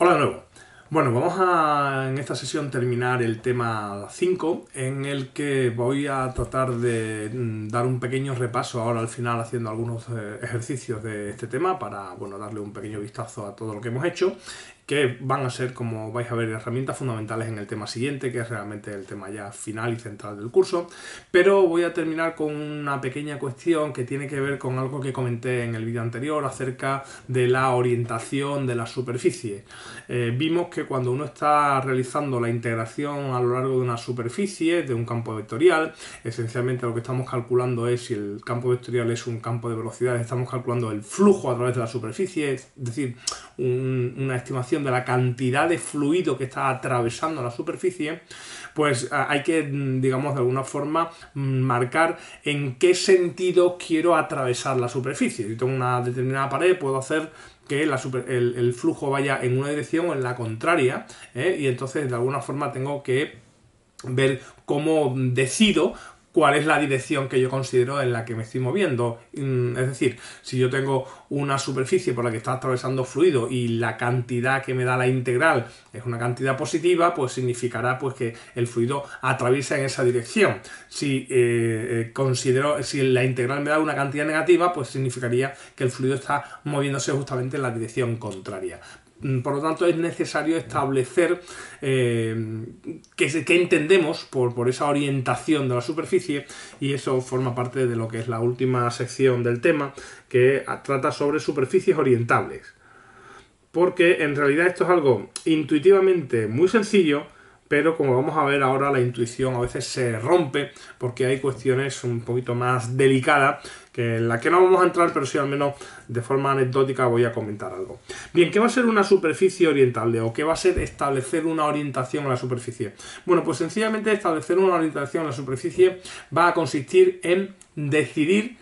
Hola de nuevo. Bueno, vamos a en esta sesión terminar el tema 5, en el que voy a tratar de dar un pequeño repaso ahora al final haciendo algunos ejercicios de este tema para, bueno, darle un pequeño vistazo a todo lo que hemos hecho, que van a ser, como vais a ver, herramientas fundamentales en el tema siguiente, que es realmente el tema ya final y central del curso. Pero voy a terminar con una pequeña cuestión que tiene que ver con algo que comenté en el vídeo anterior acerca de la orientación de la superficie. Vimos que cuando uno está realizando la integración a lo largo de una superficie, de un campo vectorial, esencialmente lo que estamos calculando es, si el campo vectorial es un campo de velocidades, estamos calculando el flujo a través de la superficie, es decir, una estimación de la cantidad de fluido que está atravesando la superficie. Pues hay que, digamos, de alguna forma marcar en qué sentido quiero atravesar la superficie. Si tengo una determinada pared, puedo hacer que el flujo vaya en una dirección o en la contraria, y entonces de alguna forma tengo que ver cómo decido cuál es la dirección que yo considero en la que me estoy moviendo. Es decir, si yo tengo una superficie por la que está atravesando fluido y la cantidad que me da la integral es una cantidad positiva, pues significará pues que el fluido atraviesa en esa dirección. Si si la integral me da una cantidad negativa, pues significaría que el fluido está moviéndose justamente en la dirección contraria. Por lo tanto, es necesario establecer qué entendemos por esa orientación de la superficie, y eso forma parte de lo que es la última sección del tema, que trata sobre superficies orientables. Porque en realidad esto es algo intuitivamente muy sencillo, pero como vamos a ver ahora, la intuición a veces se rompe porque hay cuestiones un poquito más delicadas en las que no vamos a entrar, pero sí al menos de forma anecdótica voy a comentar algo. Bien, ¿qué va a ser una superficie orientable? ¿O qué va a ser establecer una orientación a la superficie? Bueno, pues sencillamente establecer una orientación a la superficie va a consistir en decidir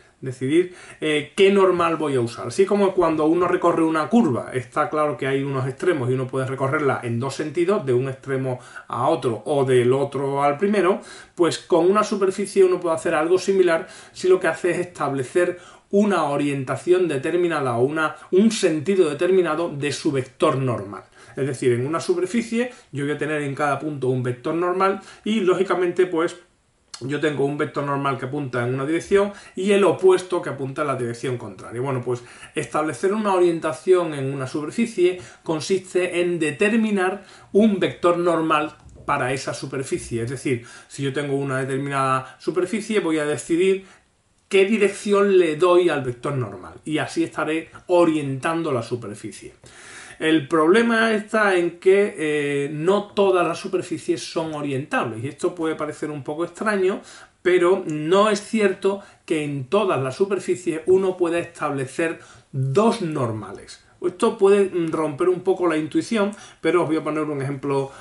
qué normal voy a usar. Así como cuando uno recorre una curva, está claro que hay unos extremos y uno puede recorrerla en dos sentidos, de un extremo a otro o del otro al primero, pues con una superficie uno puede hacer algo similar si lo que hace es establecer una orientación determinada o un sentido determinado de su vector normal. Es decir, en una superficie yo voy a tener en cada punto un vector normal y lógicamente pues yo tengo un vector normal que apunta en una dirección y el opuesto que apunta en la dirección contraria. Bueno, pues establecer una orientación en una superficie consiste en determinar un vector normal para esa superficie. Es decir, si yo tengo una determinada superficie, voy a decidir qué dirección le doy al vector normal y así estaré orientando la superficie. El problema está en que no todas las superficies son orientables, y esto puede parecer un poco extraño, pero no es cierto que en todas las superficies uno pueda establecer dos normales. Esto puede romper un poco la intuición, pero os voy a poner un ejemplo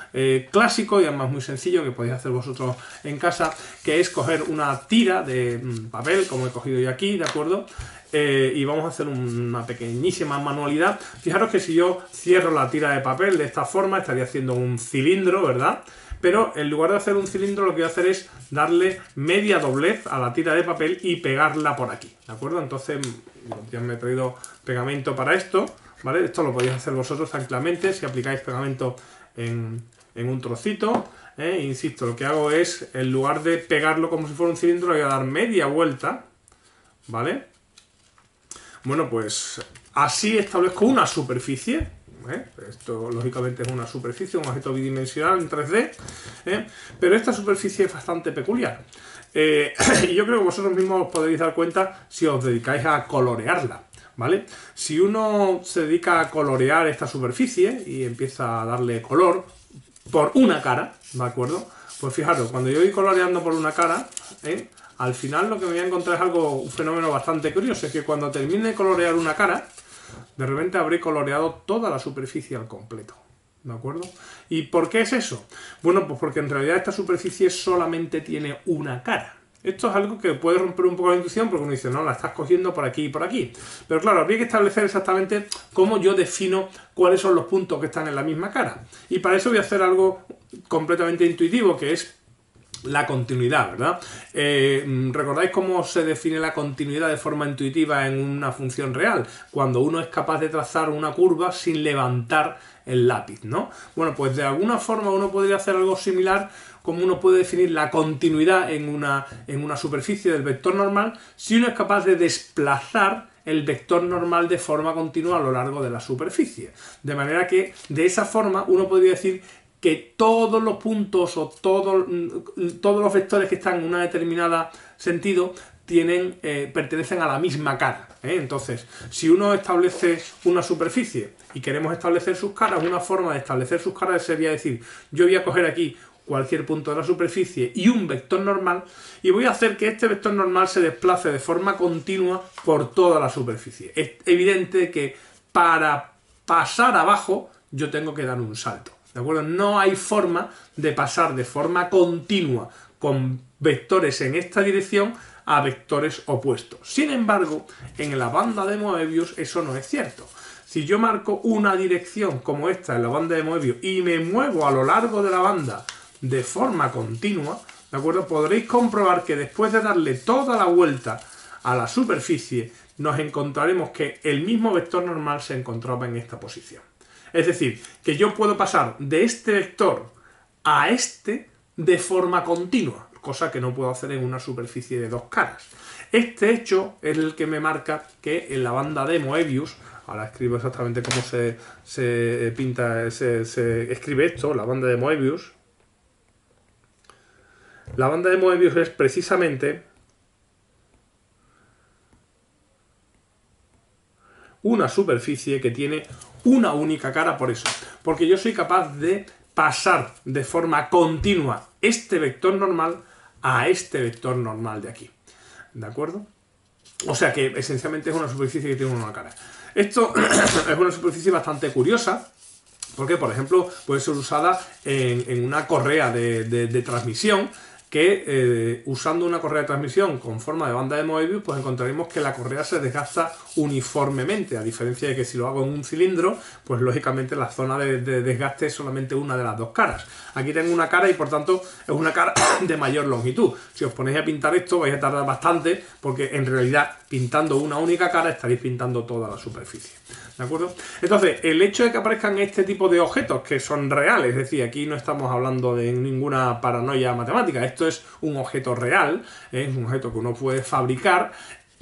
clásico y además muy sencillo que podéis hacer vosotros en casa, que es coger una tira de papel, como he cogido yo aquí, ¿de acuerdo? Y vamos a hacer una pequeñísima manualidad. Fijaros que si yo cierro la tira de papel de esta forma, estaría haciendo un cilindro, ¿verdad? Pero en lugar de hacer un cilindro, lo que voy a hacer es darle media doblez a la tira de papel y pegarla por aquí, ¿de acuerdo? Entonces, ya me he traído pegamento para esto, ¿vale? Esto lo podéis hacer vosotros tranquilamente si aplicáis pegamento en un trocito. Insisto, lo que hago es, en lugar de pegarlo como si fuera un cilindro, le voy a dar media vuelta, ¿vale? Bueno, pues así establezco una superficie. Esto lógicamente es una superficie, un objeto bidimensional en 3D, pero esta superficie es bastante peculiar. Y yo creo que vosotros mismos os podréis dar cuenta si os dedicáis a colorearla, ¿vale? Si uno se dedica a colorear esta superficie y empieza a darle color por una cara, ¿de acuerdo? Pues fijaros, cuando yo voy coloreando por una cara, al final lo que me voy a encontrar es un fenómeno bastante curioso, es que cuando termine de colorear una cara, de repente habré coloreado toda la superficie al completo, ¿de acuerdo? ¿Y por qué es eso? Bueno, pues porque en realidad esta superficie solamente tiene una cara. Esto es algo que puede romper un poco la intuición porque uno dice, no, la estás cogiendo por aquí y por aquí. Pero claro, habría que establecer exactamente cómo yo defino cuáles son los puntos que están en la misma cara. Y para eso voy a hacer algo completamente intuitivo, que es la continuidad, ¿verdad? ¿Recordáis cómo se define la continuidad de forma intuitiva en una función real? Cuando uno es capaz de trazar una curva sin levantar el lápiz, ¿no? Bueno, pues de alguna forma uno podría hacer algo similar, como uno puede definir la continuidad en una superficie del vector normal si uno es capaz de desplazar el vector normal de forma continua a lo largo de la superficie. De manera que de esa forma uno podría decir que todos los puntos o todos los vectores que están en un determinado sentido pertenecen a la misma cara. Entonces, si uno establece una superficie y queremos establecer sus caras, una forma de establecer sus caras sería decir, yo voy a coger aquí cualquier punto de la superficie y un vector normal y voy a hacer que este vector normal se desplace de forma continua por toda la superficie. Es evidente que para pasar abajo yo tengo que dar un salto. ¿De acuerdo? No hay forma de pasar de forma continua con vectores en esta dirección a vectores opuestos. Sin embargo, en la banda de Moebius eso no es cierto. Si yo marco una dirección como esta en la banda de Moebius y me muevo a lo largo de la banda de forma continua, ¿de acuerdo? Podréis comprobar que después de darle toda la vuelta a la superficie, nos encontraremos que el mismo vector normal se encontraba en esta posición. Es decir, que yo puedo pasar de este vector a este de forma continua, cosa que no puedo hacer en una superficie de dos caras. Este hecho es el que me marca que en la banda de Moebius, ahora escribo exactamente cómo se escribe esto, la banda de Moebius. La banda de Moebius es precisamente una superficie que tiene una única cara por eso. Porque yo soy capaz de pasar de forma continua este vector normal a este vector normal de aquí. ¿De acuerdo? O sea que esencialmente es una superficie que tiene una cara. Esto es una superficie bastante curiosa, porque, por ejemplo, puede ser usada en una correa de transmisión, que usando una correa de transmisión con forma de banda de Moebius, pues encontraremos que la correa se desgasta uniformemente, a diferencia de que si lo hago en un cilindro, pues lógicamente la zona de desgaste es solamente una de las dos caras. Aquí tengo una cara y por tanto es una cara de mayor longitud. Si os ponéis a pintar esto vais a tardar bastante, porque en realidad pintando una única cara estaréis pintando toda la superficie. ¿De acuerdo? Entonces, el hecho de que aparezcan este tipo de objetos que son reales, es decir, aquí no estamos hablando de ninguna paranoia matemática, esto es un objeto real, es un objeto que uno puede fabricar,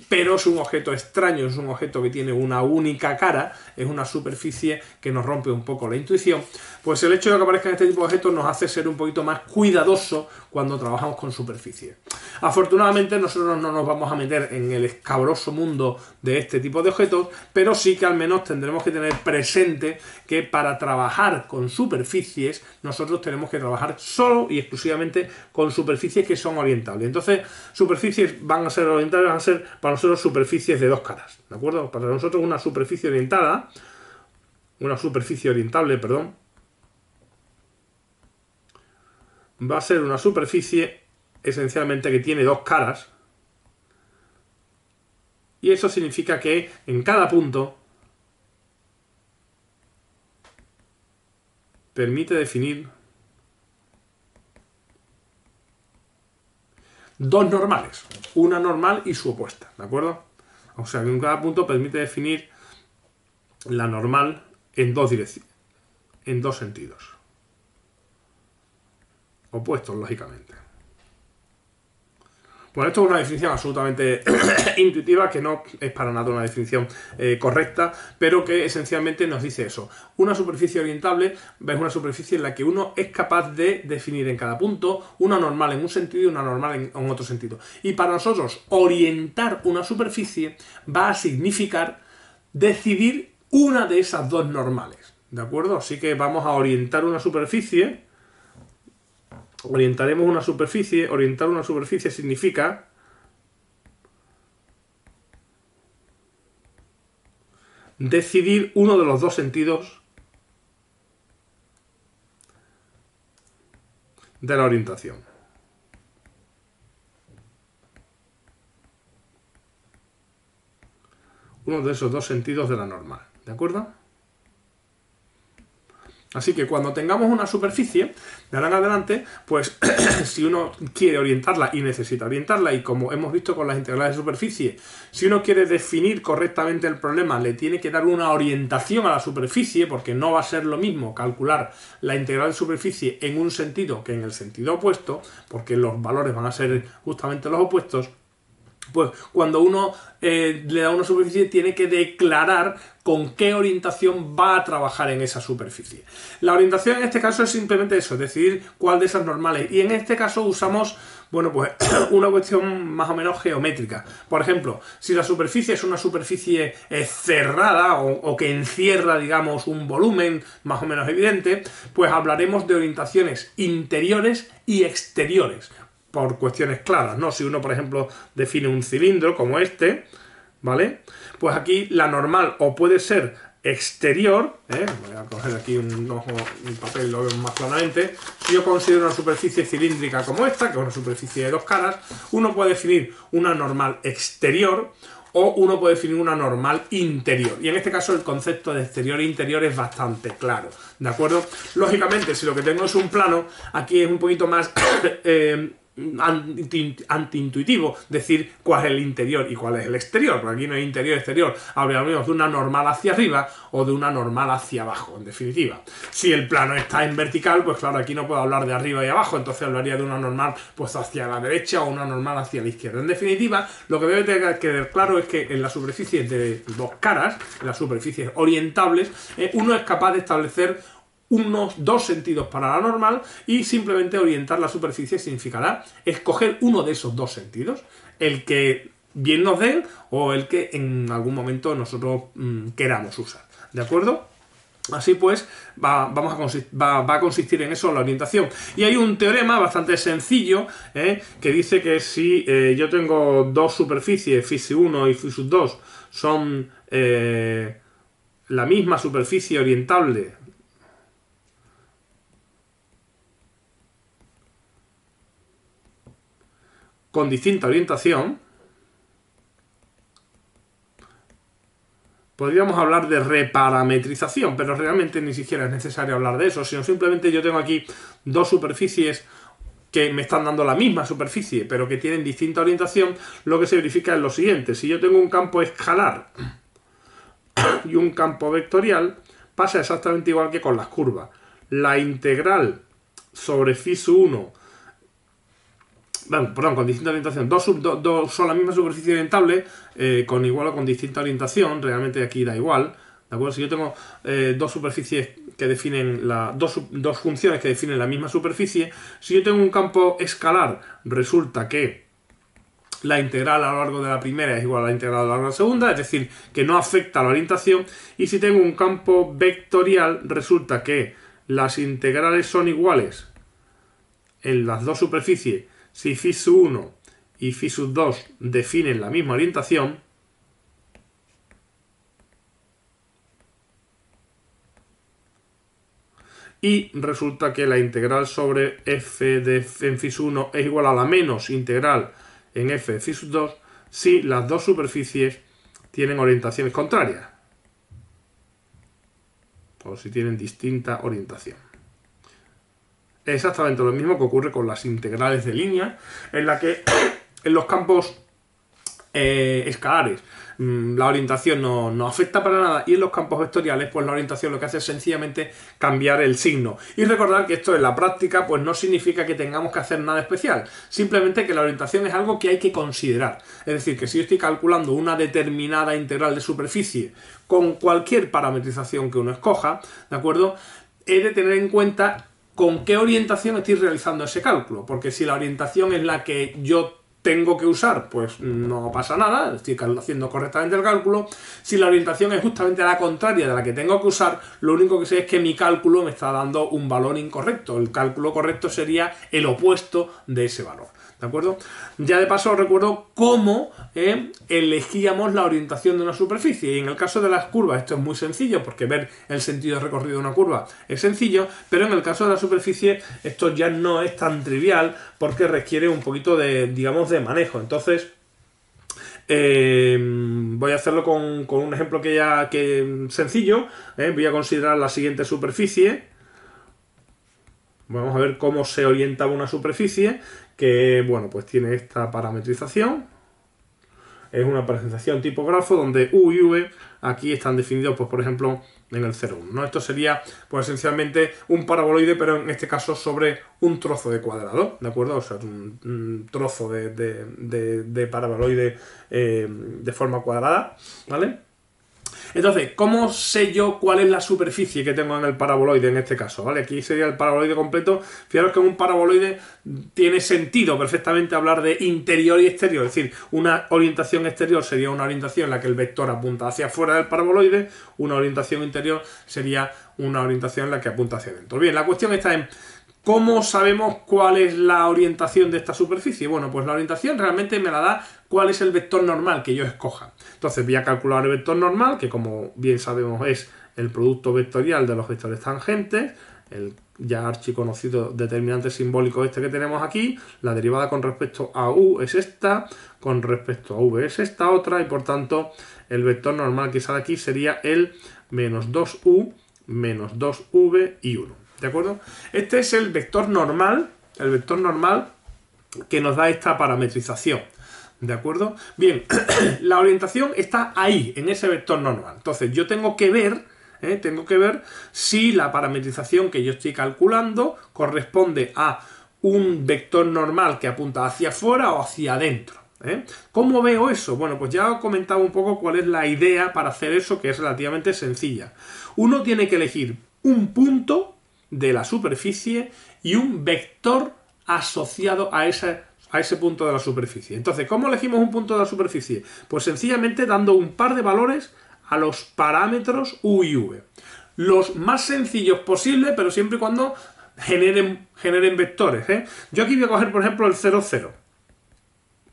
pero es un objeto extraño, es un objeto que tiene una única cara, es una superficie que nos rompe un poco la intuición. Pues el hecho de que aparezcan este tipo de objetos nos hace ser un poquito más cuidadosos cuando trabajamos con superficie. Afortunadamente nosotros no nos vamos a meter en el escabroso mundo de este tipo de objetos, pero sí que al menos tendremos que tener presente que para trabajar con superficies nosotros tenemos que trabajar solo y exclusivamente con superficies que son orientables. Entonces, superficies van a ser orientables, van a ser para nosotros superficies de dos caras, ¿de acuerdo? Para nosotros una superficie orientable, perdón, va a ser una superficie esencialmente que tiene dos caras, y eso significa que en cada punto permite definir dos normales, una normal y su opuesta, ¿de acuerdo? O sea que en cada punto permite definir la normal en dos direcciones, en dos sentidos opuestos, lógicamente. Bueno, esto es una definición absolutamente intuitiva, que no es para nada una definición correcta, pero que esencialmente nos dice eso. Una superficie orientable es una superficie en la que uno es capaz de definir en cada punto una normal en un sentido y una normal en otro sentido. Y para nosotros, orientar una superficie va a significar decidir una de esas dos normales, ¿de acuerdo? Así que vamos a orientar una superficie. Orientar una superficie significa decidir uno de los dos sentidos de la orientación. Uno de esos dos sentidos de la normal, ¿de acuerdo? Así que cuando tengamos una superficie, de ahora en adelante, pues si uno quiere orientarla y necesita orientarla, y como hemos visto con las integrales de superficie, si uno quiere definir correctamente el problema, le tiene que dar una orientación a la superficie, porque no va a ser lo mismo calcular la integral de superficie en un sentido que en el sentido opuesto, porque los valores van a ser justamente los opuestos. Pues cuando uno le da una superficie tiene que declarar con qué orientación va a trabajar en esa superficie. La orientación en este caso es simplemente eso, decidir cuál de esas normales. Y en este caso usamos, bueno, pues una cuestión más o menos geométrica. Por ejemplo, si la superficie es una superficie cerrada o que encierra, digamos, un volumen más o menos evidente, pues hablaremos de orientaciones interiores y exteriores. Por cuestiones claras, ¿no? Si uno, por ejemplo, define un cilindro como este, ¿vale? Pues aquí la normal o puede ser exterior, voy a coger aquí un papel y lo veo más claramente. Si yo considero una superficie cilíndrica como esta, que es una superficie de dos caras, uno puede definir una normal exterior o uno puede definir una normal interior. Y en este caso el concepto de exterior e interior es bastante claro, ¿de acuerdo? Lógicamente, si lo que tengo es un plano, aquí es un poquito más antiintuitivo decir cuál es el interior y cuál es el exterior, porque aquí no hay interior y exterior, hablaríamos de una normal hacia arriba o de una normal hacia abajo, en definitiva. Si el plano está en vertical, pues claro, aquí no puedo hablar de arriba y abajo, entonces hablaría de una normal pues hacia la derecha o una normal hacia la izquierda. En definitiva, lo que debe tener que quedar claro es que en las superficies de dos caras, en las superficies orientables, uno es capaz de establecer unos dos sentidos para la normal y simplemente orientar la superficie significará escoger uno de esos dos sentidos, el que bien nos den o el que en algún momento nosotros queramos usar, ¿de acuerdo? Así pues, va a consistir en eso la orientación. Y hay un teorema bastante sencillo que dice que si yo tengo dos superficies, φ1 y φ2, son la misma superficie orientable con distinta orientación, podríamos hablar de reparametrización, pero realmente ni siquiera es necesario hablar de eso, sino simplemente yo tengo aquí dos superficies que me están dando la misma superficie, pero que tienen distinta orientación. Lo que se verifica es lo siguiente: si yo tengo un campo escalar y un campo vectorial, pasa exactamente igual que con las curvas. La integral sobre φ1, con distinta orientación, dos son la misma superficie orientable, con igual o con distinta orientación, realmente aquí da igual, ¿de acuerdo? Si yo tengo dos superficies que definen dos funciones que definen la misma superficie, si yo tengo un campo escalar, resulta que la integral a lo largo de la primera es igual a la integral a lo largo de la segunda, es decir, que no afecta a la orientación, y si tengo un campo vectorial, resulta que las integrales son iguales en las dos superficies si φ1 y φ2 definen la misma orientación, y resulta que la integral sobre f en φ1 es igual a la menos integral en f de φ2 si las dos superficies tienen orientaciones contrarias o si tienen distinta orientación. Es exactamente lo mismo que ocurre con las integrales de línea, en la que en los campos escalares la orientación no afecta para nada, y en los campos vectoriales pues la orientación lo que hace es sencillamente cambiar el signo. Y recordar que esto en la práctica pues no significa que tengamos que hacer nada especial, simplemente que la orientación es algo que hay que considerar. Es decir, que si yo estoy calculando una determinada integral de superficie con cualquier parametrización que uno escoja, ¿de acuerdo?, he de tener en cuenta con qué orientación estoy realizando ese cálculo, porque si la orientación es la que yo tengo que usar, pues no pasa nada, estoy haciendo correctamente el cálculo. Si la orientación es justamente la contraria de la que tengo que usar, lo único que sé es que mi cálculo me está dando un valor incorrecto. El cálculo correcto sería el opuesto de ese valor, ¿de acuerdo? Ya de paso os recuerdo cómo elegíamos la orientación de una superficie, y en el caso de las curvas esto es muy sencillo, porque ver el sentido de recorrido de una curva es sencillo, pero en el caso de la superficie esto ya no es tan trivial, porque requiere un poquito de, digamos, de manejo. Entonces voy a hacerlo con un ejemplo que sencillo. Voy a considerar la siguiente superficie, Vamos a ver cómo se orienta una superficie que, bueno, pues tiene esta parametrización. Es una presentación tipo grafo donde U y V aquí están definidos, pues por ejemplo, en el 0,1, ¿no? Esto sería, pues esencialmente un paraboloide, pero en este caso sobre un trozo de cuadrado, ¿de acuerdo? O sea, un trozo de paraboloide de forma cuadrada, ¿vale? Entonces, ¿cómo sé yo cuál es la superficie que tengo en el paraboloide en este caso? ¿Vale? Aquí sería el paraboloide completo. Fijaros que en un paraboloide tiene sentido perfectamente hablar de interior y exterior. Es decir, una orientación exterior sería una orientación en la que el vector apunta hacia afuera del paraboloide. Una orientación interior sería una orientación en la que apunta hacia adentro. Bien, la cuestión está en ¿cómo sabemos cuál es la orientación de esta superficie? Bueno, pues la orientación realmente me la da cuál es el vector normal que yo escoja. Entonces voy a calcular el vector normal, que como bien sabemos es el producto vectorial de los vectores tangentes, el ya archiconocido determinante simbólico este que tenemos aquí. La derivada con respecto a u es esta, con respecto a v es esta otra, y por tanto el vector normal que sale aquí sería el menos 2u menos 2v y 1. ¿De acuerdo? Este es el vector normal que nos da esta parametrización. ¿De acuerdo? Bien, la orientación está ahí, en ese vector normal. Entonces yo tengo que ver si la parametrización que yo estoy calculando corresponde a un vector normal que apunta hacia afuera o hacia adentro. ¿Cómo veo eso? Bueno, pues ya os he comentado un poco cuál es la idea para hacer eso, que es relativamente sencilla. Uno tiene que elegir un punto de la superficie y un vector asociado a ese punto de la superficie. Entonces, ¿cómo elegimos un punto de la superficie? Pues sencillamente dando un par de valores a los parámetros u y v. Los más sencillos posibles, pero siempre y cuando generen vectores. Yo aquí voy a coger, por ejemplo, el 0, 0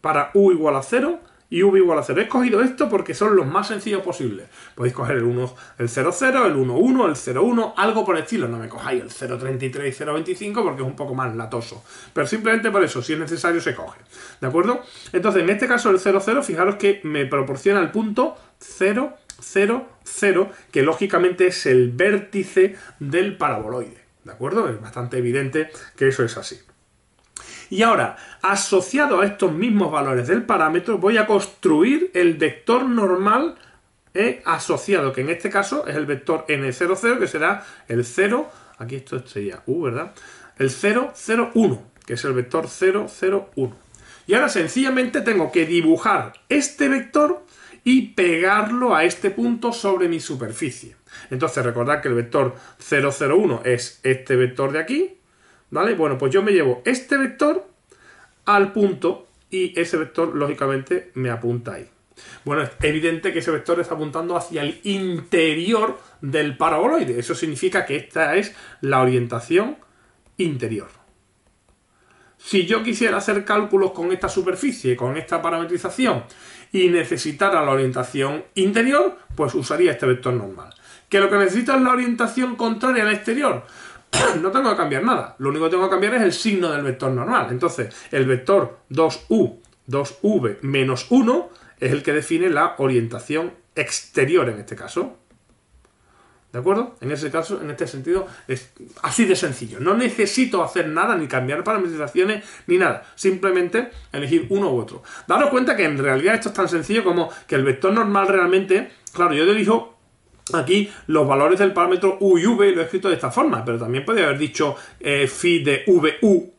para u igual a 0 y v igual a 0. He escogido esto porque son los más sencillos posibles. Podéis coger el 1, el 0, 0, el 1, 1, el 0, 1, algo por el estilo. No me cojáis el 0,33 y 0,25 porque es un poco más latoso. Pero simplemente por eso, si es necesario, se coge. ¿De acuerdo? Entonces, en este caso, el 0, 0, fijaros que me proporciona el punto 0, 0, 0, que lógicamente es el vértice del paraboloide. ¿De acuerdo? Es bastante evidente que eso es así. Y ahora, asociado a estos mismos valores del parámetro, voy a construir el vector normal asociado, que en este caso es el vector n0, 0, que será el 0, aquí esto sería u, ¿verdad? El 0, 0, 1, que es el vector 0, 0, 1. Y ahora sencillamente tengo que dibujar este vector y pegarlo a este punto sobre mi superficie. Entonces recordad que el vector 0, 0, 1 es este vector de aquí, ¿vale? Bueno, pues yo me llevo este vector al punto y ese vector, lógicamente, me apunta ahí. Bueno, es evidente que ese vector está apuntando hacia el interior del paraboloide. Eso significa que esta es la orientación interior. Si yo quisiera hacer cálculos con esta superficie, con esta parametrización, y necesitara la orientación interior, pues usaría este vector normal. ¿Que lo que necesito es la orientación contraria al exterior? No tengo que cambiar nada. Lo único que tengo que cambiar es el signo del vector normal. Entonces, el vector 2u, 2v menos 1 es el que define la orientación exterior en este caso. ¿De acuerdo? En ese caso, en este sentido, es así de sencillo. No necesito hacer nada, ni cambiar parametrizaciones, ni nada. Simplemente elegir uno u otro. Daros cuenta que en realidad esto es tan sencillo como que el vector normal realmente, claro, yo elijo aquí los valores del parámetro u y v, lo he escrito de esta forma, pero también podría haber dicho phi de vu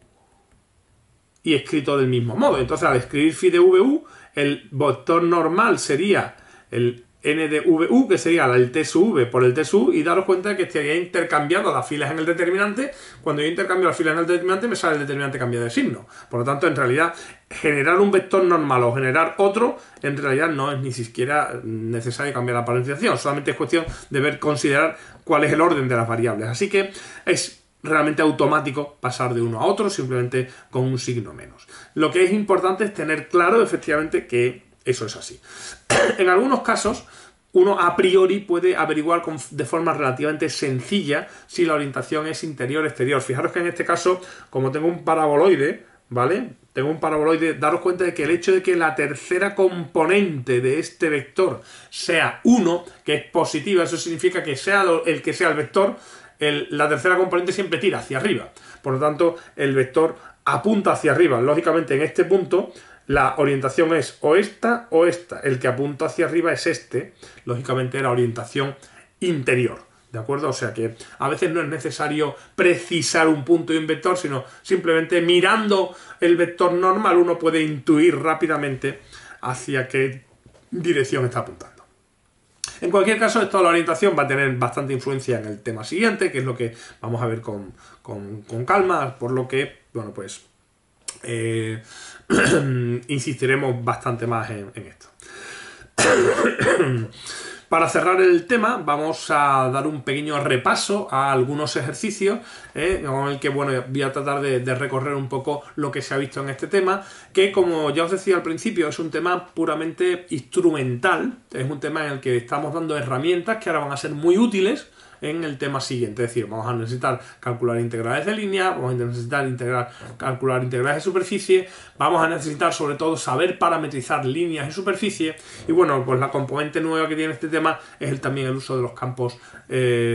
y escrito del mismo modo. Entonces, al escribir phi de vu, el vector normal sería el n de vu, que sería el t sub v por el t sub, y daros cuenta de que estaría intercambiando las filas en el determinante. Cuando yo intercambio las filas en el determinante, me sale el determinante cambiado de signo. Por lo tanto, en realidad, generar un vector normal o generar otro, en realidad no es ni siquiera necesario cambiar la parametrización. Solamente es cuestión de considerar cuál es el orden de las variables. Así que es realmente automático pasar de uno a otro, simplemente con un signo menos. Lo que es importante es tener claro, efectivamente, que eso es así. En algunos casos, uno a priori puede averiguar de forma relativamente sencilla si la orientación es interior-exterior. Fijaros que en este caso, como tengo un paraboloide, ¿vale? Tengo un paraboloide, daros cuenta de que el hecho de que la tercera componente de este vector sea 1, que es positiva, eso significa que sea el que sea el vector, la tercera componente siempre tira hacia arriba. Por lo tanto, el vector apunta hacia arriba. Lógicamente, en este punto, la orientación es o esta o esta. El que apunta hacia arriba es este. Lógicamente, la orientación interior. ¿De acuerdo? O sea que a veces no es necesario precisar un punto y un vector, sino simplemente mirando el vector normal uno puede intuir rápidamente hacia qué dirección está apuntando. En cualquier caso, esto de la orientación va a tener bastante influencia en el tema siguiente, que es lo que vamos a ver con calma, por lo que, bueno, pues insistiremos bastante más en esto. Para cerrar el tema, vamos a dar un pequeño repaso a algunos ejercicios con el que, bueno, voy a tratar de recorrer un poco lo que se ha visto en este tema, que, como ya os decía al principio, es un tema puramente instrumental, es un tema en el que estamos dando herramientas que ahora van a ser muy útiles en el tema siguiente. Es decir, vamos a necesitar calcular integrales de línea, vamos a necesitar calcular integrales de superficie, vamos a necesitar sobre todo saber parametrizar líneas y superficie, y bueno, pues la componente nueva que tiene este tema es también el uso de los campos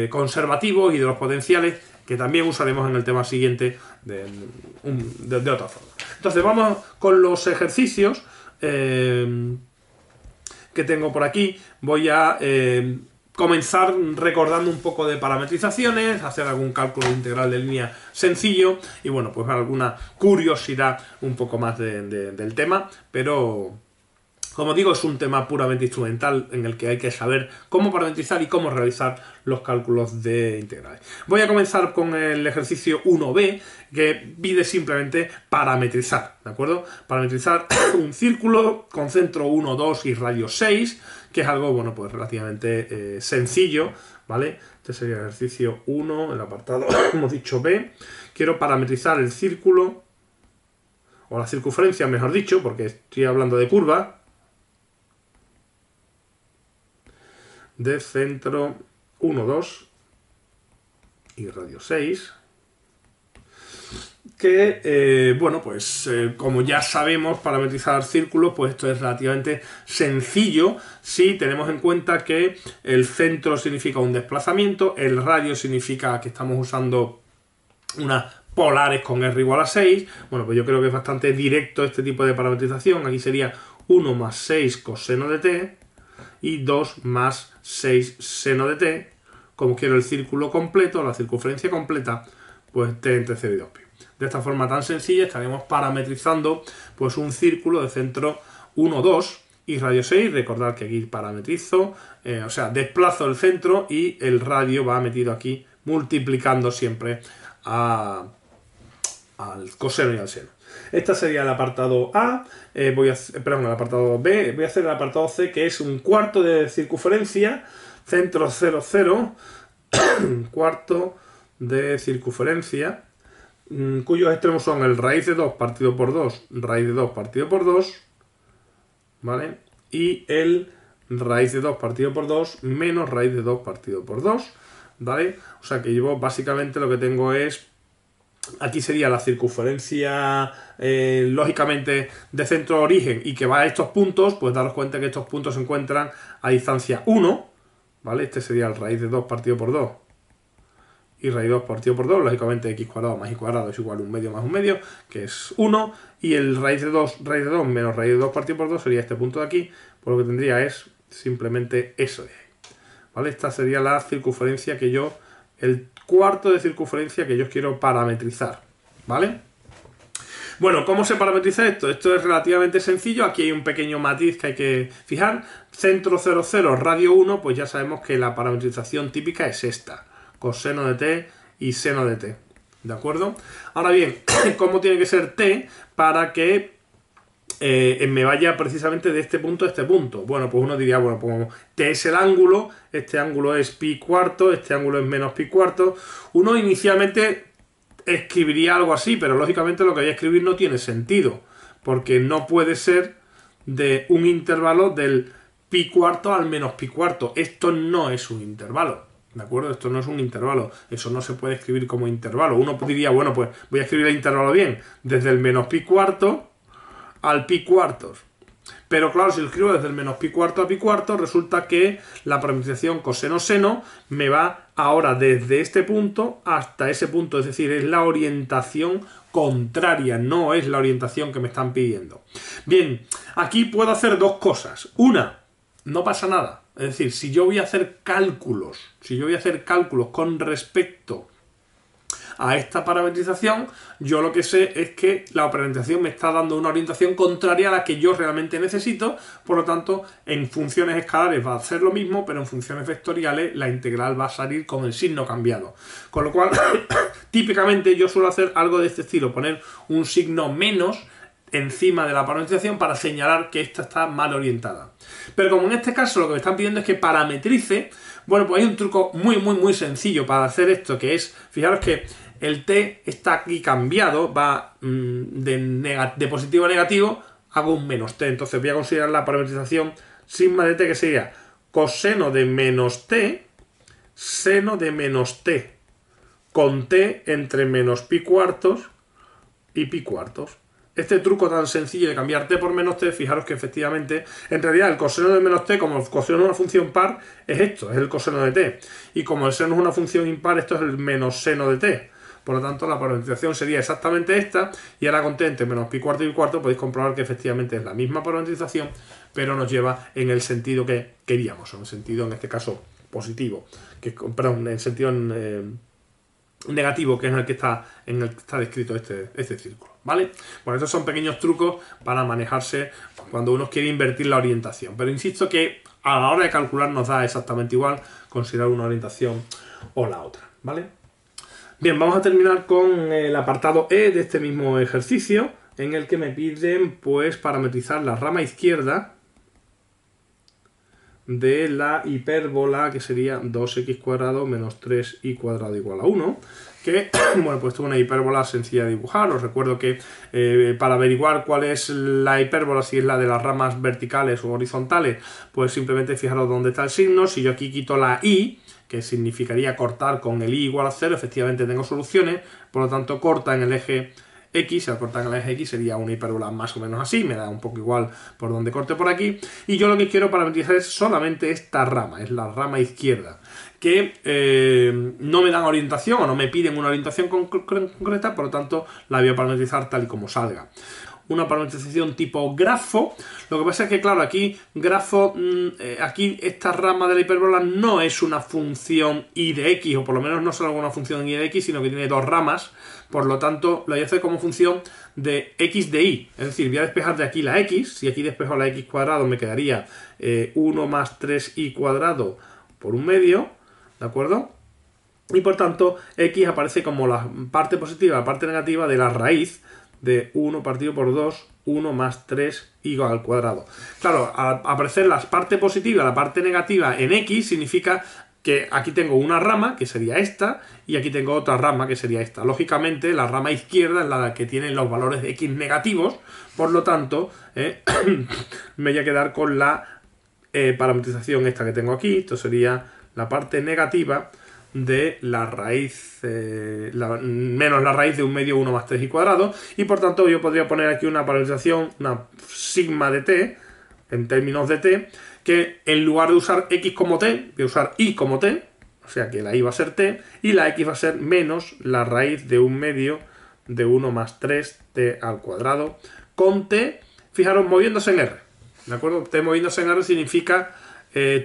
conservativos y de los potenciales, que también usaremos en el tema siguiente de otra forma. Entonces vamos con los ejercicios que tengo por aquí. Voy a comenzar recordando un poco de parametrizaciones, hacer algún cálculo integral de línea sencillo y, bueno, pues alguna curiosidad un poco más del tema, pero, como digo, es un tema puramente instrumental en el que hay que saber cómo parametrizar y cómo realizar los cálculos de integrales. Voy a comenzar con el ejercicio 1b, que pide simplemente parametrizar, ¿de acuerdo? Parametrizar un círculo con centro 1, 2 y radio 6, que es algo, bueno, pues relativamente sencillo, ¿vale? Este sería el ejercicio 1, el apartado, hemos dicho B. Quiero parametrizar el círculo, o la circunferencia, mejor dicho, porque estoy hablando de curva, de centro 1, 2 y radio 6, que, bueno, pues como ya sabemos, parametrizar círculos, pues esto es relativamente sencillo si tenemos en cuenta que el centro significa un desplazamiento, el radio significa que estamos usando unas polares con r igual a 6. Bueno, pues yo creo que es bastante directo este tipo de parametrización. Aquí sería 1 más 6 coseno de t y 2 más 6 seno de t. Como quiero el círculo completo, la circunferencia completa, pues t entre 0 y 2pi. De esta forma tan sencilla estaremos parametrizando pues un círculo de centro 1, 2 y radio 6. Recordad que aquí parametrizo, o sea, desplazo el centro y el radio va metido aquí multiplicando siempre al coseno y al seno. Este sería el apartado A, el apartado B. Voy a hacer el apartado C, que es un cuarto de circunferencia, centro 0, 0, cuarto de circunferencia, cuyos extremos son el raíz de 2 partido por 2, raíz de 2 partido por 2, ¿vale? Y el raíz de 2 partido por 2 menos raíz de 2 partido por 2, ¿vale? O sea que yo básicamente lo que tengo es, aquí sería la circunferencia, lógicamente, de centro a origen y que va a estos puntos, pues daros cuenta que estos puntos se encuentran a distancia 1, ¿vale? Este sería el raíz de 2 partido por 2. Y raíz de 2 partido por 2, lógicamente x cuadrado más y cuadrado es igual a 1 medio más 1 medio, que es 1, y el raíz de 2 menos raíz de 2 partido por 2 sería este punto de aquí, por lo que tendría es simplemente eso de ahí, ¿vale? Esta sería la circunferencia que yo, el cuarto de circunferencia que yo quiero parametrizar, ¿vale? Bueno, ¿cómo se parametriza esto? Esto es relativamente sencillo. Aquí hay un pequeño matiz que hay que fijar. Centro 0, 0, radio 1, pues ya sabemos que la parametrización típica es esta. Coseno de t y seno de t, ¿de acuerdo? Ahora bien, ¿cómo tiene que ser t para que me vaya precisamente de este punto a este punto? Bueno, pues uno diría, bueno, pues t es el ángulo, este ángulo es pi cuarto, este ángulo es menos pi cuarto. Uno inicialmente escribiría algo así, pero lógicamente lo que voy a escribir no tiene sentido, porque no puede ser de un intervalo del pi cuarto al menos pi cuarto. Esto no es un intervalo. ¿De acuerdo? Esto no es un intervalo. Eso no se puede escribir como intervalo. Uno diría, bueno, pues voy a escribir el intervalo bien. Desde el menos pi cuarto al pi cuartos. Pero claro, si lo escribo desde el menos pi cuarto a pi cuarto, resulta que la parametrización coseno-seno me va ahora desde este punto hasta ese punto. Es decir, es la orientación contraria, no es la orientación que me están pidiendo. Bien, aquí puedo hacer dos cosas. Una, no pasa nada. Es decir, si yo voy a hacer cálculos, con respecto a esta parametrización, yo lo que sé es que la parametrización me está dando una orientación contraria a la que yo realmente necesito, por lo tanto, en funciones escalares va a ser lo mismo, pero en funciones vectoriales la integral va a salir con el signo cambiado. Con lo cual, típicamente yo suelo hacer algo de este estilo, poner un signo menos encima de la parametrización para señalar que esta está mal orientada. Pero como en este caso lo que me están pidiendo es que parametrice, bueno, pues hay un truco muy sencillo para hacer esto, que es, fijaros que el t está aquí cambiado, va de positivo a negativo, hago un menos t, entonces voy a considerar la parametrización sigma de t, que sería coseno de menos t, seno de menos t, con t entre menos pi cuartos y pi cuartos. Este truco tan sencillo de cambiar t por menos t, fijaros que efectivamente, en realidad el coseno de menos t, como el coseno es una función par, es esto, es el coseno de t. Y como el seno es una función impar, esto es el menos seno de t. Por lo tanto, la parametrización sería exactamente esta, y ahora con t entre menos pi cuarto y pi cuarto podéis comprobar que efectivamente es la misma parametrización, pero nos lleva en el sentido que queríamos, en el sentido, en este caso, positivo, perdón, en el sentido negativo, que es en el que está descrito este círculo, ¿vale? Bueno, estos son pequeños trucos para manejarse cuando uno quiere invertir la orientación, pero insisto que a la hora de calcular nos da exactamente igual considerar una orientación o la otra, ¿vale? Bien, vamos a terminar con el apartado E de este mismo ejercicio, en el que me piden pues parametrizar la rama izquierda de la hipérbola, que sería 2x cuadrado menos 3y cuadrado igual a 1, que, bueno, pues esto es una hipérbola sencilla de dibujar. Os recuerdo que para averiguar cuál es la hipérbola, si es la de las ramas verticales o horizontales, pues simplemente fijaros dónde está el signo. Si yo aquí quito la y, que significaría cortar con el y igual a 0, efectivamente tengo soluciones, por lo tanto corta en el eje X, al cortar en el eje X sería una hipérbola más o menos así, me da un poco igual por donde corte por aquí, y yo lo que quiero parametrizar es solamente esta rama, es la rama izquierda, que no me dan orientación o no me piden una orientación concreta, por lo tanto la voy a parametrizar tal y como salga. Una parametrización tipo grafo. Lo que pasa es que, claro, aquí grafo, aquí esta rama de la hipérbola no es una función y de x, o por lo menos no solo una función y de x, sino que tiene dos ramas. Por lo tanto, lo voy a hacer como función de x de y. Es decir, voy a despejar de aquí la x. Si aquí despejo la x cuadrado, me quedaría 1 más 3y cuadrado por un medio, ¿de acuerdo? Y por tanto, x aparece como la parte positiva, la parte negativa de la raíz de 1 partido por 2, 1 más 3y al cuadrado. Claro, al aparecer la parte positiva y la parte negativa en x, significa que aquí tengo una rama, que sería esta, y aquí tengo otra rama, que sería esta. Lógicamente, la rama izquierda es la que tiene los valores de x negativos, por lo tanto, me voy a quedar con la parametrización esta que tengo aquí. Esto sería la parte negativa de la raíz, menos la raíz de un medio 1 más 3y cuadrado, y por tanto yo podría poner aquí una parametrización, una sigma de t, en términos de t, que en lugar de usar x como t, voy a usar y como t, o sea que la y va a ser t, y la x va a ser menos la raíz de un medio de 1 más 3t al cuadrado, con t, fijaros, moviéndose en r, ¿de acuerdo? T moviéndose en r significa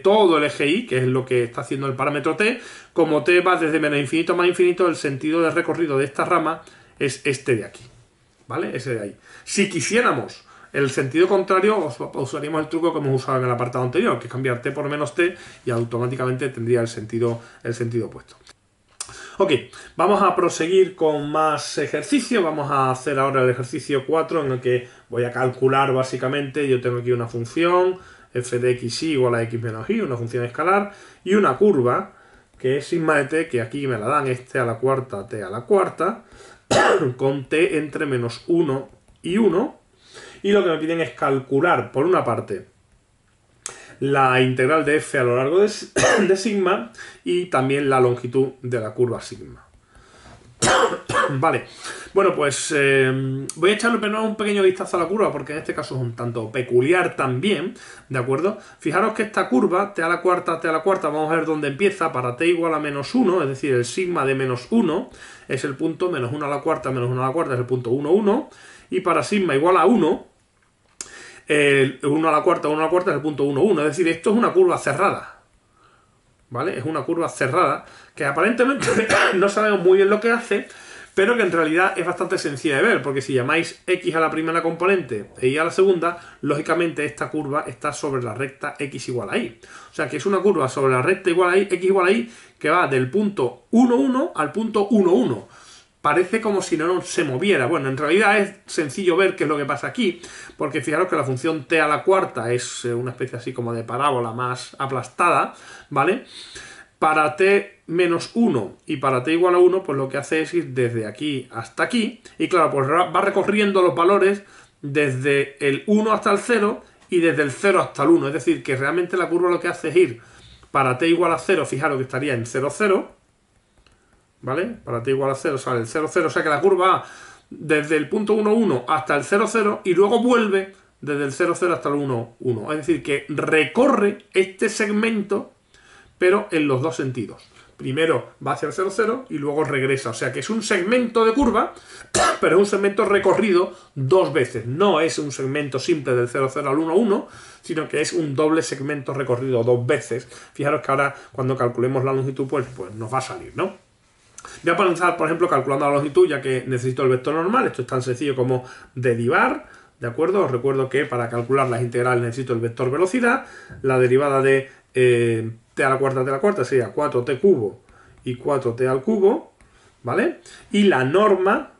todo el eje y, que es lo que está haciendo el parámetro t. Como t va desde menos infinito a más infinito, el sentido de recorrido de esta rama es este de aquí, ¿vale? Ese de ahí. Si quisiéramos el sentido contrario, usaríamos el truco que hemos usado en el apartado anterior, que es cambiar t por menos t, y automáticamente tendría el sentido opuesto. Ok, vamos a proseguir con más ejercicio. Vamos a hacer ahora el ejercicio 4, en el que voy a calcular básicamente. Yo tengo aquí una función f de x igual a x menos y, una función escalar, y una curva que es sigma de t, que aquí me la dan, este a la cuarta, t a la cuarta, con t entre menos 1 y 1, y lo que me piden es calcular, por una parte, la integral de f a lo largo de sigma, y también la longitud de la curva sigma. Vale, bueno, pues voy a echarle primero un pequeño vistazo a la curva porque en este caso es un tanto peculiar también, ¿de acuerdo? Fijaros que esta curva, t a la cuarta, vamos a ver dónde empieza para t igual a menos 1, es decir, el sigma de menos 1 es el punto menos 1 a la cuarta, menos 1 a la cuarta es el punto 1, 1, y para sigma igual a 1, el 1 a la cuarta, 1 a la cuarta es el punto 1, 1, es decir, esto es una curva cerrada. ¿Vale? Es una curva cerrada que aparentemente no sabemos muy bien lo que hace, pero que en realidad es bastante sencilla de ver, porque si llamáis x a la primera componente e y a la segunda, lógicamente esta curva está sobre la recta x igual a y. O sea que es una curva sobre la recta igual a y, x igual a y, que va del punto 1, 1 al punto 1, 1. Parece como si no se moviera. Bueno, en realidad es sencillo ver qué es lo que pasa aquí, porque fijaros que la función t a la cuarta es una especie así como de parábola más aplastada, ¿vale? Para t menos 1 y para t igual a 1, pues lo que hace es ir desde aquí hasta aquí, y claro, pues va recorriendo los valores desde el 1 hasta el 0 y desde el 0 hasta el 1, es decir, que realmente la curva lo que hace es ir para t igual a 0, fijaros que estaría en 0, 0, ¿vale? Para t igual a 0 sale el 0, 0, o sea que la curva va desde el punto 1, 1 hasta el 0, 0 y luego vuelve desde el 0, 0 hasta el 1, 1. Es decir, que recorre este segmento, pero en los dos sentidos. Primero va hacia el 0, 0 y luego regresa. O sea que es un segmento de curva, pero es un segmento recorrido dos veces. No es un segmento simple del 0, 0 al 1, 1, sino que es un doble segmento recorrido dos veces. Fijaros que ahora cuando calculemos la longitud, pues nos va a salir, ¿no? Voy a comenzar, por ejemplo, calculando la longitud, ya que necesito el vector normal. Esto es tan sencillo como derivar, ¿de acuerdo? Os recuerdo que para calcular las integrales necesito el vector velocidad. La derivada de t a la cuarta sería 4t cubo y 4t al cubo, ¿vale? Y la norma,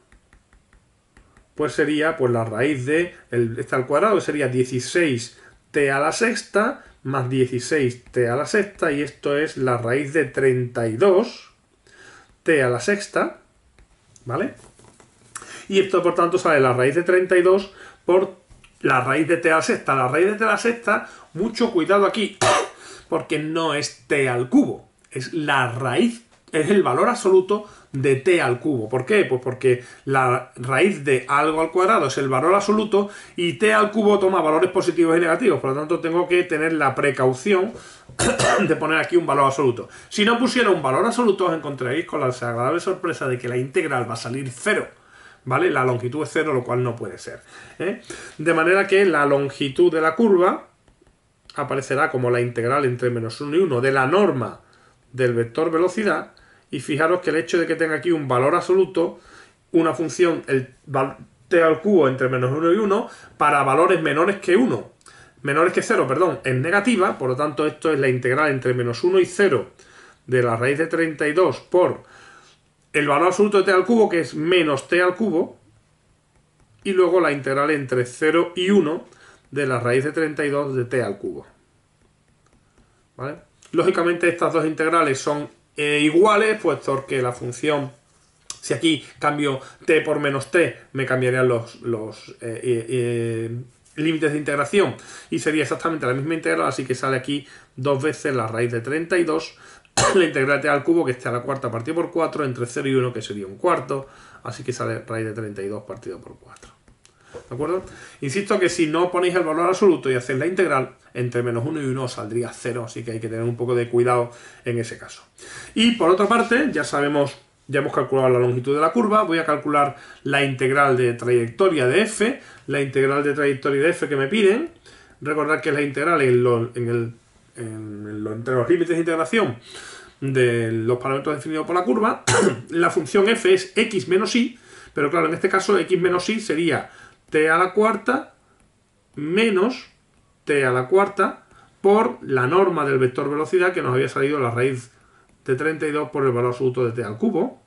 pues sería pues la raíz de este al cuadrado, que sería 16t a la sexta más 16t a la sexta, y esto es la raíz de 32 t a la sexta, ¿vale? Y esto, por tanto, sale la raíz de 32 por la raíz de t a la sexta. La raíz de t a la sexta, mucho cuidado aquí, porque no es t al cubo, es la raíz, es el valor absoluto de t al cubo. ¿Por qué? Pues porque la raíz de algo al cuadrado es el valor absoluto y t al cubo toma valores positivos y negativos. Por lo tanto, tengo que tener la precaución de poner aquí un valor absoluto. Si no pusiera un valor absoluto, os encontraréis con la desagradable sorpresa de que la integral va a salir 0, ¿vale? La longitud es 0, lo cual no puede ser, ¿eh? De manera que la longitud de la curva aparecerá como la integral entre menos 1 y 1 de la norma del vector velocidad, y fijaros que el hecho de que tenga aquí un valor absoluto, una función, el t al cubo entre menos 1 y 1, para valores menores que 1, menores que 0, perdón, es negativa, por lo tanto esto es la integral entre menos 1 y 0 de la raíz de 32 por el valor absoluto de t al cubo, que es menos t al cubo, y luego la integral entre 0 y 1 de la raíz de 32 de t al cubo, ¿vale? Lógicamente estas dos integrales son iguales, puesto que la función, si aquí cambio t por menos t, me cambiarían los límites de integración y sería exactamente la misma integral, así que sale aquí dos veces la raíz de 32, la integral de t al cubo, que está a la cuarta partido por 4, entre 0 y 1, que sería un cuarto, así que sale raíz de 32 partido por 4. ¿De acuerdo? Insisto que si no ponéis el valor absoluto y hacéis la integral, entre menos 1 y 1 os saldría 0, así que hay que tener un poco de cuidado en ese caso. Y por otra parte, ya sabemos, ya hemos calculado la longitud de la curva, voy a calcular la integral de trayectoria de f, la integral de trayectoria de f que me piden. Recordad que es la integral entre los límites de integración de los parámetros definidos por la curva. La función f es x menos y, pero claro, en este caso x menos y sería t a la cuarta menos t a la cuarta por la norma del vector velocidad, que nos había salido la raíz de 32 por el valor absoluto de t al cubo,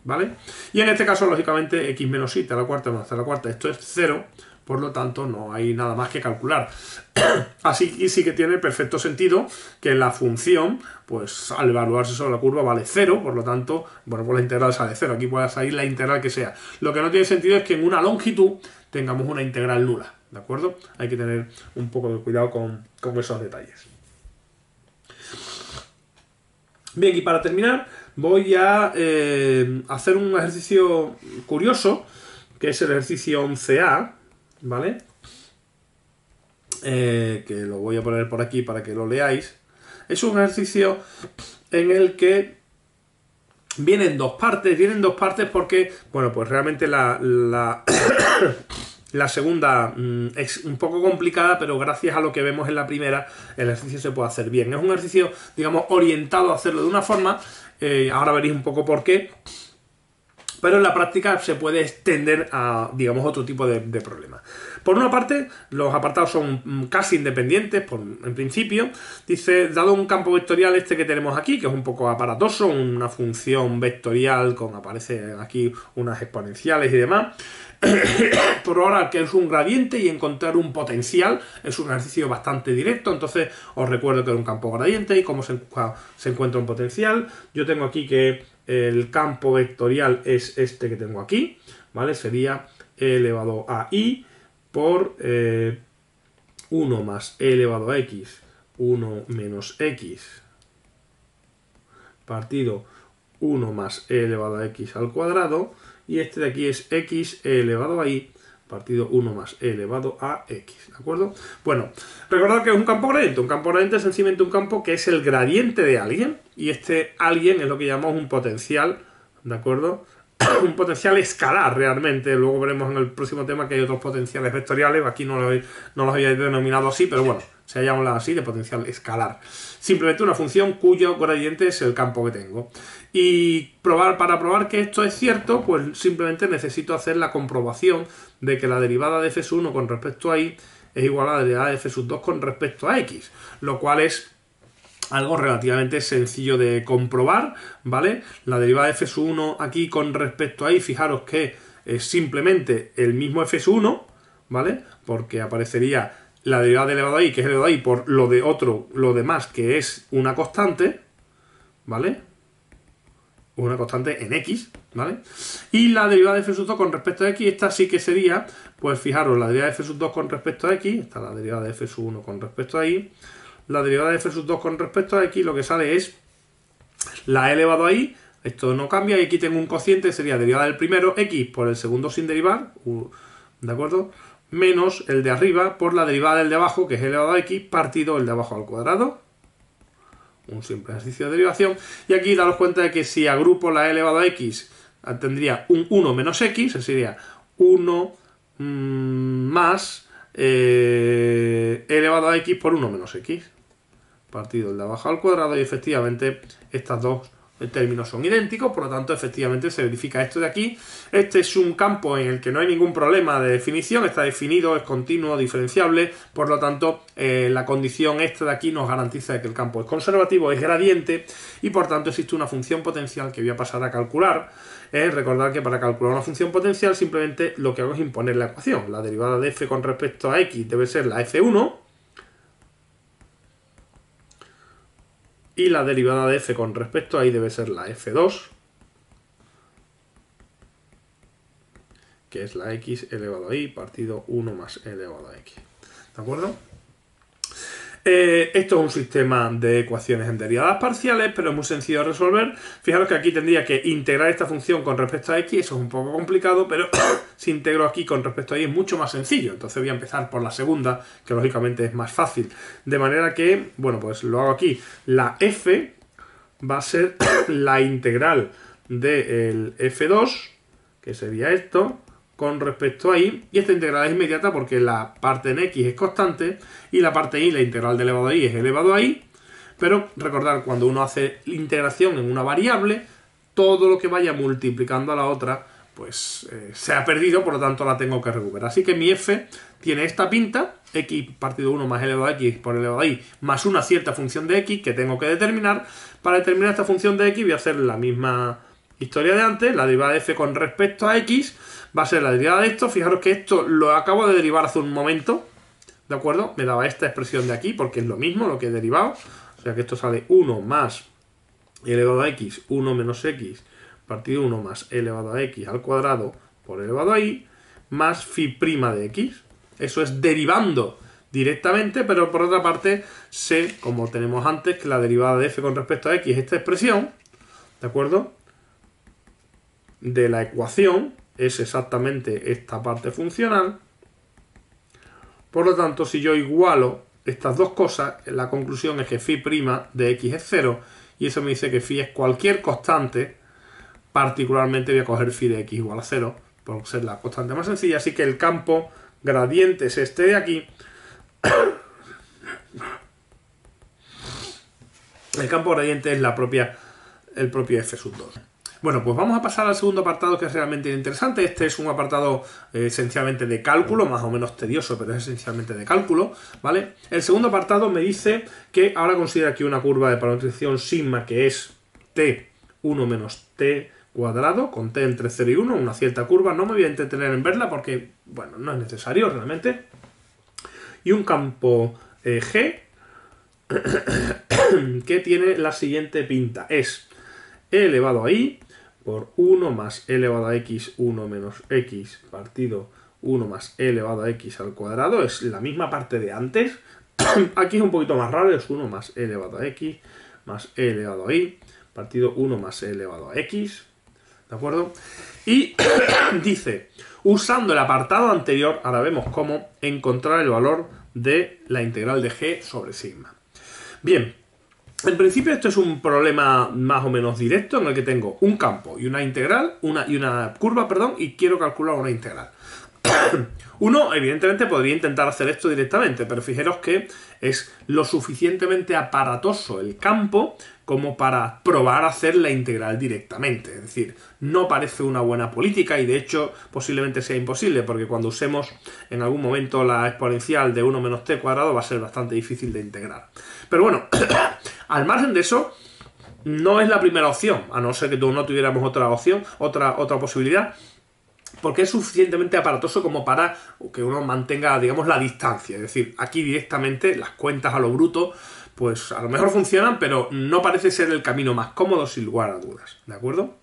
¿vale? Y en este caso, lógicamente, x menos y, t a la cuarta menos t a la cuarta, esto es 0, por lo tanto no hay nada más que calcular. Así que sí que tiene perfecto sentido que la función, pues al evaluarse sobre la curva vale 0, por lo tanto, bueno, pues la integral sale 0, aquí puede salir la integral que sea. Lo que no tiene sentido es que en una longitud tengamos una integral nula, ¿de acuerdo? Hay que tener un poco de cuidado con esos detalles. Bien, y para terminar, voy a hacer un ejercicio curioso, que es el ejercicio 11A, ¿vale? Que lo voy a poner por aquí para que lo leáis. Es un ejercicio en el que vienen dos partes porque, bueno, pues realmente la segunda es un poco complicada, pero gracias a lo que vemos en la primera, el ejercicio se puede hacer bien. Es un ejercicio, digamos, orientado a hacerlo de una forma, ahora veréis un poco por qué, pero en la práctica se puede extender a, digamos, otro tipo de problemas. Por una parte, los apartados son casi independientes, en principio. Dice, dado un campo vectorial este que tenemos aquí, que es un poco aparatoso, una función vectorial con aparecen aquí unas exponenciales y demás, probar que es un gradiente y encontrar un potencial es un ejercicio bastante directo. Entonces os recuerdo que es un campo gradiente y cómo se encuentra un potencial. Yo tengo aquí que el campo vectorial es este que tengo aquí, ¿vale? Sería e elevado a i por 1 más e elevado a x, 1 menos x, partido 1 más e elevado a x al cuadrado, y este de aquí es x e elevado a y, partido 1 más e elevado a x, ¿de acuerdo? Bueno, recordad que es un campo gradiente. Un campo gradiente es sencillamente un campo que es el gradiente de alguien, y este alguien es lo que llamamos un potencial, ¿de acuerdo? Un potencial escalar realmente. Luego veremos en el próximo tema que hay otros potenciales vectoriales. Aquí no los había denominado así, pero bueno, se llama así, de potencial escalar. Simplemente una función cuyo gradiente es el campo que tengo. Y para probar que esto es cierto, pues simplemente necesito hacer la comprobación de que la derivada de f sub 1 con respecto a y es igual a la derivada de f sub 2 con respecto a x, lo cual es algo relativamente sencillo de comprobar, ¿vale? La derivada de f sub 1 aquí con respecto a y, fijaros que es simplemente el mismo f sub 1, ¿vale? Porque aparecería la derivada de elevado a y, que es elevado a y, por lo demás, que es una constante, ¿vale? Una constante en x, ¿vale? Y la derivada de f sub 2 con respecto a x, esta sí que sería, pues fijaros, la derivada de f sub 2 con respecto a x, esta es la derivada de f sub 1 con respecto a y, la derivada de f sub 2 con respecto a x, lo que sale es la e elevado a y, esto no cambia, y aquí tengo un cociente, sería derivada del primero, x por el segundo sin derivar, ¿de acuerdo? Menos el de arriba por la derivada del de abajo, que es elevado a x, partido el de abajo al cuadrado. Un simple ejercicio de derivación. Y aquí daros cuenta de que si agrupo la e elevado a x, tendría un 1 menos x, sería 1 más e elevado a x por 1 menos x, partido el de abajo al cuadrado, y efectivamente estos dos términos son idénticos, por lo tanto efectivamente se verifica esto de aquí. Este es un campo en el que no hay ningún problema de definición, está definido, es continuo, diferenciable, por lo tanto la condición esta de aquí nos garantiza que el campo es conservativo, es gradiente, y por tanto existe una función potencial que voy a pasar a calcular. Recordad que para calcular una función potencial simplemente lo que hago es imponer la ecuación. La derivada de f con respecto a x debe ser la f1, y la derivada de f con respecto a y debe ser la f2, que es la x elevado a y partido 1 más elevado a x. ¿De acuerdo? Esto es un sistema de ecuaciones en derivadas parciales, pero es muy sencillo de resolver. Fijaros que aquí tendría que integrar esta función con respecto a x, eso es un poco complicado, pero si integro aquí con respecto a y es mucho más sencillo. Entonces voy a empezar por la segunda, que lógicamente es más fácil. De manera que, bueno, pues lo hago aquí. La f va a ser la integral del f2, que sería esto, con respecto a y, y esta integral es inmediata porque la parte en x es constante y la parte y, la integral de elevado a y, es elevado a y, pero recordad, cuando uno hace integración en una variable, todo lo que vaya multiplicando a la otra, pues se ha perdido, por lo tanto la tengo que recuperar. Así que mi f tiene esta pinta, x partido 1 más elevado a x por elevado a y, más una cierta función de x que tengo que determinar. Para determinar esta función de x voy a hacer la misma historia de antes, la derivada de f con respecto a x, va a ser la derivada de esto. Fijaros que esto lo acabo de derivar hace un momento, ¿de acuerdo? Me daba esta expresión de aquí porque es lo mismo lo que he derivado. O sea que esto sale 1 más elevado a x, 1 menos x, partido 1 más elevado a x al cuadrado por elevado a y, más phi' de x. Eso es derivando directamente, pero por otra parte sé, como tenemos antes, que la derivada de f con respecto a x es esta expresión, ¿de acuerdo?, de la ecuación es exactamente esta parte funcional. Por lo tanto, si yo igualo estas dos cosas, la conclusión es que phi' de x es 0, y eso me dice que phi es cualquier constante. Particularmente voy a coger phi de x igual a 0, por ser la constante más sencilla, así que el campo gradiente es este de aquí. El campo gradiente es el propio f2. Bueno, pues vamos a pasar al segundo apartado, que es realmente interesante. Este es un apartado esencialmente de cálculo, más o menos tedioso, pero es esencialmente de cálculo, ¿vale? El segundo apartado me dice que ahora considera aquí una curva de parametrización sigma, que es t1 menos t cuadrado, con t entre 0 y 1, una cierta curva. No me voy a entretener en verla porque, bueno, no es necesario realmente. Y un campo G que tiene la siguiente pinta. Es e elevado a i por 1 más e elevado a x 1 menos x partido 1 más e elevado a x al cuadrado. Es la misma parte de antes. Aquí es un poquito más raro, es 1 más e elevado a x más e elevado a i partido 1 más e elevado a x. ¿De acuerdo? Y dice, usando el apartado anterior, ahora vemos cómo encontrar el valor de la integral de g sobre sigma. Bien, en principio esto es un problema más o menos directo en el que tengo un campo y una integral, una curva, perdón, y quiero calcular una integral. Uno, evidentemente, podría intentar hacer esto directamente, pero fijaros que es lo suficientemente aparatoso el campo como para probar a hacer la integral directamente. Es decir, no parece una buena política y de hecho posiblemente sea imposible, porque cuando usemos en algún momento la exponencial de 1 menos t cuadrado va a ser bastante difícil de integrar. Pero bueno, al margen de eso, no es la primera opción, a no ser que no tuviéramos otra opción, otra posibilidad, porque es suficientemente aparatoso como para que uno mantenga, digamos, la distancia. Es decir, aquí directamente las cuentas a lo bruto, pues a lo mejor funcionan, pero no parece ser el camino más cómodo, sin lugar a dudas. ¿De acuerdo?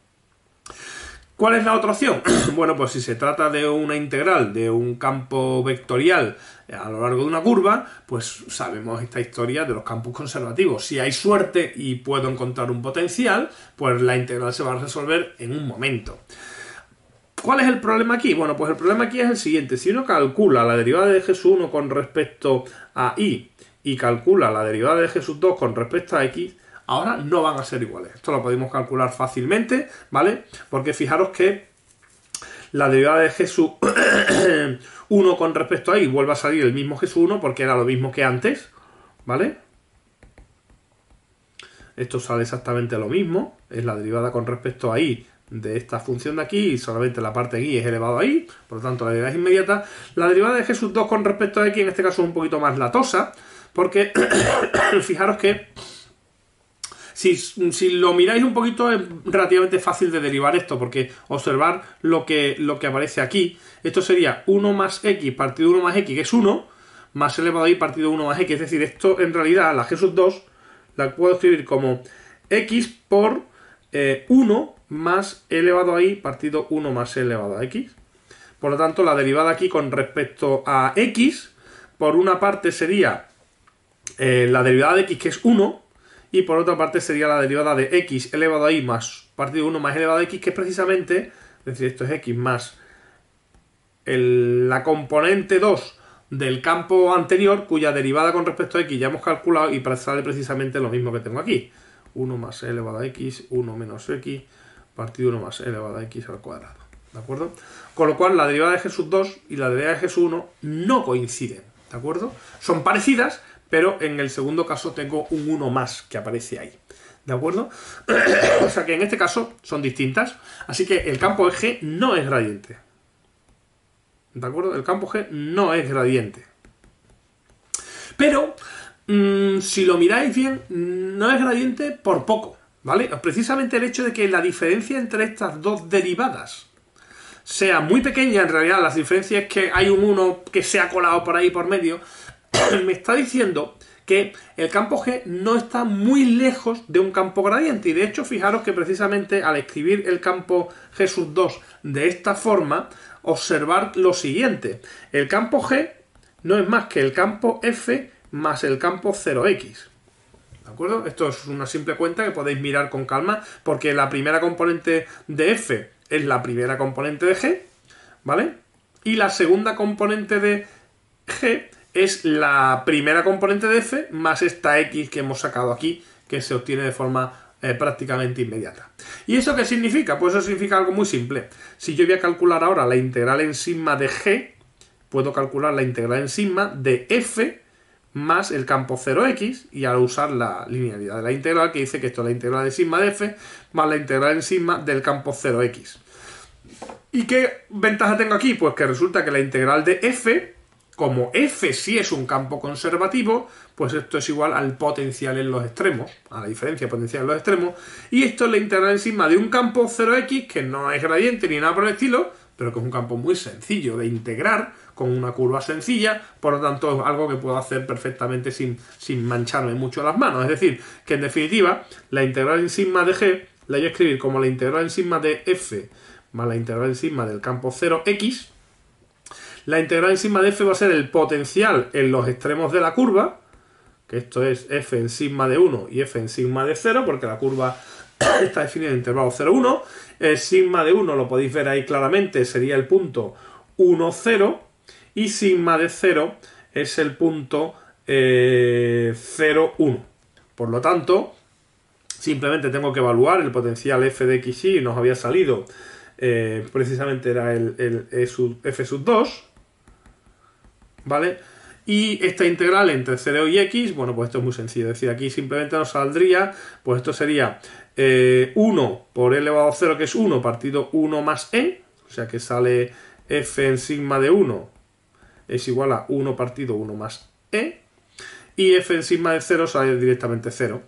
¿Cuál es la otra opción? Bueno, pues si se trata de una integral de un campo vectorial a lo largo de una curva, pues sabemos esta historia de los campos conservativos. Si hay suerte y puedo encontrar un potencial, pues la integral se va a resolver en un momento. ¿Cuál es el problema aquí? Bueno, pues el problema aquí es el siguiente. Si uno calcula la derivada de g1 con respecto a y calcula la derivada de g2 con respecto a x, ahora no van a ser iguales. Esto lo podemos calcular fácilmente, ¿vale? Porque fijaros que la derivada de g1 con respecto a y vuelve a salir el mismo g1 porque era lo mismo que antes, ¿vale? Esto sale exactamente lo mismo. Es la derivada con respecto a y de esta función de aquí, y solamente la parte de y es elevado a y, por lo tanto la derivada es inmediata. La derivada de g2 con respecto a x en este caso es un poquito más latosa, porque fijaros que si lo miráis un poquito es relativamente fácil de derivar esto, porque observar lo que aparece aquí, esto sería 1 más x partido 1 más x, que es 1, más elevado a y partido 1 más x, es decir, esto en realidad la g2 la puedo escribir como x por 1 más e elevado a y partido 1 más e elevado a x. Por lo tanto, la derivada aquí con respecto a x, por una parte sería la derivada de x, que es 1, y por otra parte sería la derivada de x elevado a y más partido 1 más e elevado a x, que es precisamente, es decir, esto es x más la componente 2 del campo anterior, cuya derivada con respecto a x ya hemos calculado y sale precisamente lo mismo que tengo aquí. 1 más e elevado a x, 1 menos x, partido 1 más e elevado a x al cuadrado. ¿De acuerdo? Con lo cual, la derivada de g2 y la derivada de g1 no coinciden. ¿De acuerdo? Son parecidas, pero en el segundo caso tengo un 1 más que aparece ahí. ¿De acuerdo? O sea que en este caso son distintas. Así que el campo G no es gradiente. ¿De acuerdo? El campo G no es gradiente. Pero si lo miráis bien, no es gradiente por poco, ¿vale? Precisamente el hecho de que la diferencia entre estas dos derivadas sea muy pequeña, en realidad la diferencia es que hay un 1 que se ha colado por ahí por medio, me está diciendo que el campo G no está muy lejos de un campo gradiente. Y de hecho, fijaros que precisamente al escribir el campo G2 de esta forma, observar lo siguiente. El campo G no es más que el campo F más el campo 0x. ¿De acuerdo? Esto es una simple cuenta que podéis mirar con calma, porque la primera componente de f es la primera componente de g, ¿vale? Y la segunda componente de g es la primera componente de f más esta x que hemos sacado aquí, que se obtiene de forma prácticamente inmediata. ¿Y eso qué significa? Pues eso significa algo muy simple. Si yo voy a calcular ahora la integral en sigma de g, puedo calcular la integral en sigma de f más el campo 0x, y al usar la linealidad de la integral, que dice que esto es la integral de sigma de f más la integral en sigma del campo 0x. ¿Y qué ventaja tengo aquí? Pues que resulta que la integral de f, como f sí es un campo conservativo, pues esto es igual al potencial en los extremos, a la diferencia potencial en los extremos, y esto es la integral en sigma de un campo 0x, que no es gradiente ni nada por el estilo, pero que es un campo muy sencillo de integrar, con una curva sencilla, por lo tanto es algo que puedo hacer perfectamente sin mancharme mucho las manos. Es decir, que en definitiva, la integral en sigma de g la voy a escribir como la integral en sigma de f más la integral en sigma del campo 0x. La integral en sigma de f va a ser el potencial en los extremos de la curva, que esto es f en sigma de 1 y f en sigma de 0, porque la curva está definida en intervalo 0, 1. El sigma de 1 lo podéis ver ahí claramente, sería el punto 1, 0, y sigma de 0 es el punto 0, 1. Por lo tanto, simplemente tengo que evaluar el potencial f de xy, nos había salido, precisamente era el f sub 2, ¿vale? Y esta integral entre 0 y x, bueno, pues esto es muy sencillo. Es decir, aquí simplemente nos saldría, pues esto sería 1 por e elevado a 0, que es 1, partido 1 más e, o sea que sale f en sigma de 1 es igual a 1 partido 1 más e, y f en sigma de 0 sale directamente 0.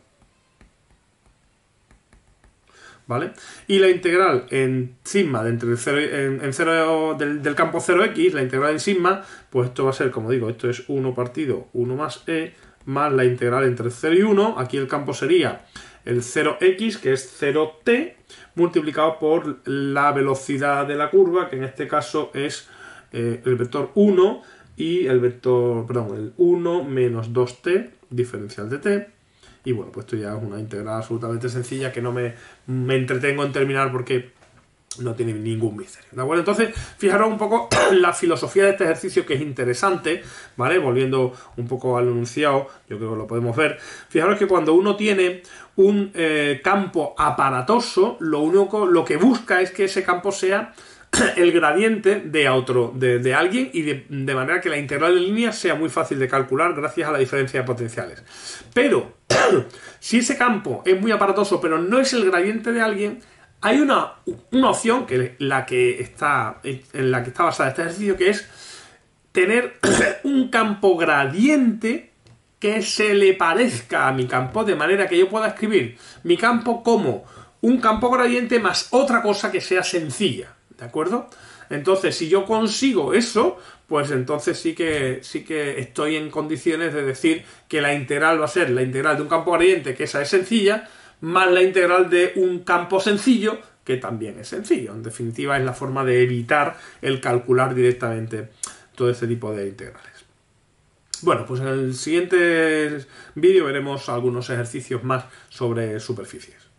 ¿Vale? Y la integral en sigma de entre el 0, en 0 del campo 0x, la integral en sigma, pues esto va a ser, como digo, esto es 1 partido 1 más e, más la integral entre 0 y 1, aquí el campo sería el 0x, que es 0t, multiplicado por la velocidad de la curva, que en este caso es el vector 1 y el vector, perdón, el 1 menos 2t, diferencial de t. Y bueno, pues esto ya es una integral absolutamente sencilla que no me entretengo en terminar porque no tiene ningún misterio, ¿de acuerdo? Entonces, fijaros un poco la filosofía de este ejercicio, que es interesante, ¿vale? Volviendo un poco al enunciado, yo creo que lo podemos ver. Fijaros que cuando uno tiene un campo aparatoso, lo que busca es que ese campo sea el gradiente de alguien, y de manera que la integral de línea sea muy fácil de calcular gracias a la diferencia de potenciales. Pero si ese campo es muy aparatoso pero no es el gradiente de alguien, hay una opción en la que está basada este ejercicio, que es tener un campo gradiente que se le parezca a mi campo, de manera que yo pueda escribir mi campo como un campo gradiente más otra cosa que sea sencilla. ¿De acuerdo? Entonces, si yo consigo eso, pues entonces sí que estoy en condiciones de decir que la integral va a ser la integral de un campo gradiente, que esa es sencilla, más la integral de un campo sencillo, que también es sencillo. En definitiva, es la forma de evitar el calcular directamente todo este tipo de integrales. Bueno, pues en el siguiente vídeo veremos algunos ejercicios más sobre superficies.